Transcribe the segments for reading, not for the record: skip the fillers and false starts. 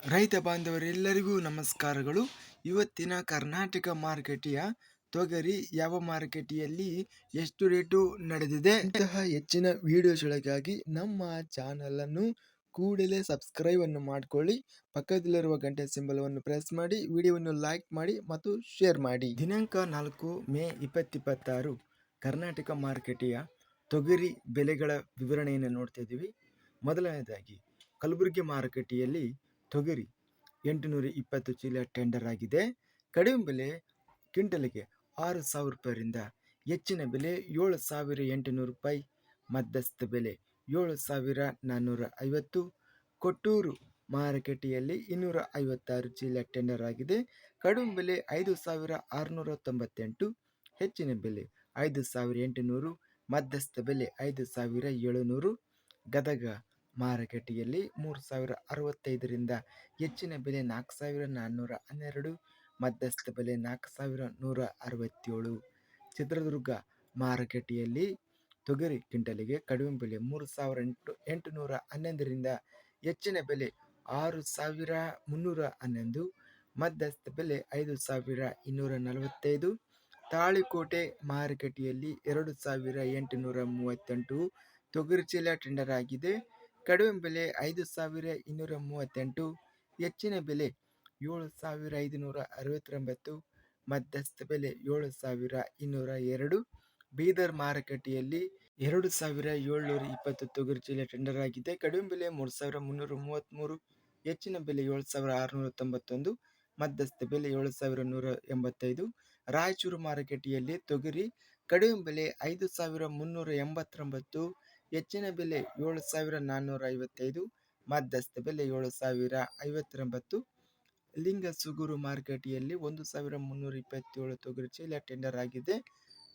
ರೈತ ಬಾಂಧವರೆಲ್ಲರಿಗೂ ನಮಸ್ಕಾರಗಳು. ಇವತ್ತಿನ ಕರ್ನಾಟಕ ಮಾರುಕಟ್ಟೆಯ ತೊಗರಿ ಯಾವ ಮಾರುಕಟ್ಟೆಯಲ್ಲಿ ಎಷ್ಟು ರೇಟು ನಡೆದಿದೆ, ಇಂತಹ ಹೆಚ್ಚಿನ ವಿಡಿಯೋಸ್ಗಳಿಗಾಗಿ ನಮ್ಮ ಚಾನಲನ್ನು ಕೂಡಲೇ ಸಬ್ಸ್ಕ್ರೈಬ್ ಅನ್ನು ಮಾಡಿಕೊಳ್ಳಿ. ಪಕ್ಕದಲ್ಲಿರುವ ಗಂಟೆ ಸಿಂಬಲವನ್ನು ಪ್ರೆಸ್ ಮಾಡಿ, ವಿಡಿಯೋವನ್ನು ಲೈಕ್ ಮಾಡಿ ಮತ್ತು ಶೇರ್ ಮಾಡಿ. ದಿನಾಂಕ 4 ಮೇ 2026 ಕರ್ನಾಟಕ ಮಾರುಕಟ್ಟೆಯ ತೊಗರಿ ಬೆಲೆಗಳ ವಿವರಣೆಯನ್ನು ನೋಡ್ತಾ ಇದ್ದೀವಿ. ಮೊದಲನೇದಾಗಿ ಕಲಬುರಗಿ ಮಾರುಕಟ್ಟೆಯಲ್ಲಿ ತೊಗರಿ 820 ಚೀಲ ಟೆಂಡರ್ ಆಗಿದೆ. ಕಡಿಮೆ ಬೆಲೆ ಕ್ವಿಂಟಲ್ಗೆ 6,000 ರೂಪಾಯಿಯಿಂದ ಹೆಚ್ಚಿನ ಬೆಲೆ 7,800 ರೂಪಾಯಿ, ಮಧ್ಯಸ್ಥ ಬೆಲೆ 7,450. ಕೊಟ್ಟೂರು ಮಾರುಕಟ್ಟೆಯಲ್ಲಿ 256 ಚೀಲ ಟೆಂಡರ್ ಆಗಿದೆ. ಕಡಿಮೆ ಬೆಲೆ 5,698, ಹೆಚ್ಚಿನ ಬೆಲೆ 5,800, ಮಧ್ಯಸ್ಥ ಬೆಲೆ 5,700. ಗದಗ ಮಾರುಕಟ್ಟೆಯಲ್ಲಿ 3,065ರಿಂದ ಹೆಚ್ಚಿನ ಬೆಲೆ 4,412, ಮಧ್ಯಸ್ಥ ಬೆಲೆ 4,167. ಚಿತ್ರದುರ್ಗ ಮಾರುಕಟ್ಟೆಯಲ್ಲಿ ತೊಗರಿ ಕ್ವಿಂಟಲಿಗೆ ಕಡಿಮೆ ಬೆಲೆ 3,811ರಿಂದ ಹೆಚ್ಚಿನ ಬೆಲೆ 6,311, ಮಧ್ಯಸ್ಥ ಬೆಲೆ 5,245. ತಾಳಿಕೋಟೆ ಮಾರುಕಟ್ಟೆಯಲ್ಲಿ 2,838 ತೊಗರಿ ಚೀಲ ಟೆಂಡರ್ ಆಗಿದೆ. ಕಡಿಮೆ ಬೆಲೆ 5,238, ಹೆಚ್ಚಿನ ಬೆಲೆ 7,569, ಮಧ್ಯಸ್ಥ ಬೆಲೆ 7,202. ಬೀದರ್ ಮಾರುಕಟ್ಟೆಯಲ್ಲಿ 2,720 ತೊಗರಿ ಚೀಲ ಟೆಂಡರ್ ಆಗಿದೆ. ಕಡಿಮೆ ಬೆಲೆ 3,333, ಹೆಚ್ಚಿನ ಬೆಲೆ 7,691, ಮಧ್ಯಸ್ಥ ಬೆಲೆ 7,185. ರಾಯಚೂರು ಮಾರುಕಟ್ಟೆಯಲ್ಲಿ ತೊಗರಿ ಕಡಿಮೆ ಬೆಲೆ 5,389, ಹೆಚ್ಚಿನ ಬೆಲೆ 7,455, ಮಧ್ಯಸ್ಥ ಬೆಲೆ 7,059. ಲಿಂಗಸುಗೂರು ಮಾರುಕಟ್ಟೆಯಲ್ಲಿ 1,327 ತೊಗರಿ ಚೀಲ ಟೆಂಡರ್ ಆಗಿದೆ.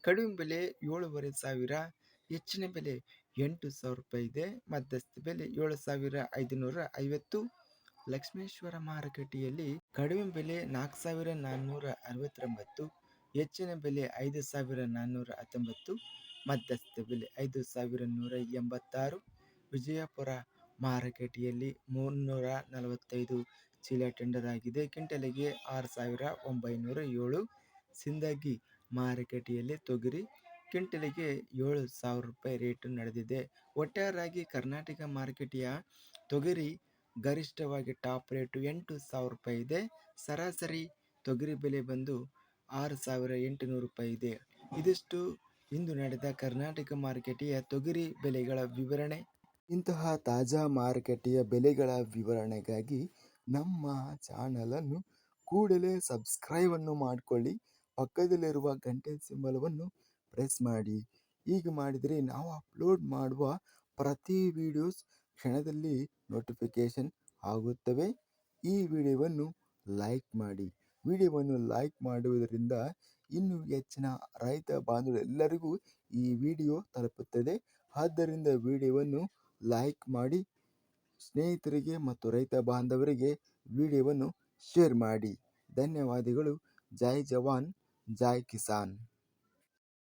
ಕಡಿಮೆ ಬೆಲೆ 7,500, ಹೆಚ್ಚಿನ ಬೆಲೆ 8,000 ರೂಪಾಯಿ ಇದೆ, ಮಧ್ಯಸ್ಥ ಬೆಲೆ 7,550. ಲಕ್ಷ್ಮೇಶ್ವರ ಮಾರುಕಟ್ಟೆಯಲ್ಲಿ ಕಡಿಮೆ ಬೆಲೆ 4,469, ಹೆಚ್ಚಿನ ಬೆಲೆ 5,419, ಮಧ್ಯಸ್ಥ ಬೆಲೆ 5,186. ವಿಜಯಪುರ ಮಾರುಕಟ್ಟೆಯಲ್ಲಿ 345 ಚೀಲ ಟೆಂಡರ್ ಆಗಿದೆ. ಕ್ವಿಂಟಲಿಗೆ 6,907. ಸಿಂದಗಿ ಮಾರುಕಟ್ಟೆಯಲ್ಲಿ ತೊಗರಿ ಕ್ವಿಂಟಲಿಗೆ 7,000 ರೂಪಾಯಿ ರೇಟು ನಡೆದಿದೆ. ಒಟ್ಟಾರೆಯಾಗಿ ಕರ್ನಾಟಕ ಮಾರುಕಟ್ಟೆಯ ತೊಗರಿ ಗರಿಷ್ಠವಾಗಿ ಟಾಪ್ ರೇಟು 8,000 ರೂಪಾಯಿ ಇದೆ. ಸರಾಸರಿ ತೊಗರಿ ಬೆಲೆ ಬಂದು 6,800 ರೂಪಾಯಿ ಇದೆ. ಇದಿಷ್ಟು ಇಂದು ನಡೆದ ಕರ್ನಾಟಕ ಮಾರುಕಟ್ಟೆಯ ತೊಗರಿ ಬೆಲೆಗಳ ವಿವರಣೆ. ಇಂತಹ ತಾಜಾ ಮಾರುಕಟ್ಟೆಯ ಬೆಲೆಗಳ ವಿವರಣೆಗಾಗಿ ನಮ್ಮ ಚಾನಲನ್ನು ಕೂಡಲೇ ಸಬ್ಸ್ಕ್ರೈಬ್ ಅನ್ನು ಮಾಡಿಕೊಳ್ಳಿ. ಪಕ್ಕದಲ್ಲಿರುವ ಗಂಟೆ ಸಿಂಬಲವನ್ನು ಪ್ರೆಸ್ ಮಾಡಿ. ಹೀಗೆ ಮಾಡಿದರೆ ನಾವು ಅಪ್ಲೋಡ್ ಮಾಡುವ ಪ್ರತಿ ವಿಡಿಯೋಸ್ ಕ್ಷಣದಲ್ಲಿ ನೋಟಿಫಿಕೇಶನ್ ಆಗುತ್ತವೆ. ಈ ವಿಡಿಯೋವನ್ನು ಲೈಕ್ ಮಾಡಿ. ವಿಡಿಯೋವನ್ನು ಲೈಕ್ ಮಾಡುವುದರಿಂದ ಇನ್ನೂ ಹೆಚ್ಚಿನ ರೈತ ಬಾಂಧವರೆಲ್ಲರಿಗೂ ಈ ವಿಡಿಯೋ ತಲುಪುತ್ತದೆ. ಆದ್ದರಿಂದ ವಿಡಿಯೋವನ್ನು ಲೈಕ್ ಮಾಡಿ, ಸ್ನೇಹಿತರಿಗೆ ಮತ್ತು ರೈತ ಬಾಂಧವರಿಗೆ ವಿಡಿಯೋವನ್ನು ಶೇರ್ ಮಾಡಿ. ಧನ್ಯವಾದಗಳು. ಜೈ ಜವಾನ್, ಜೈ ಕಿಸಾನ್.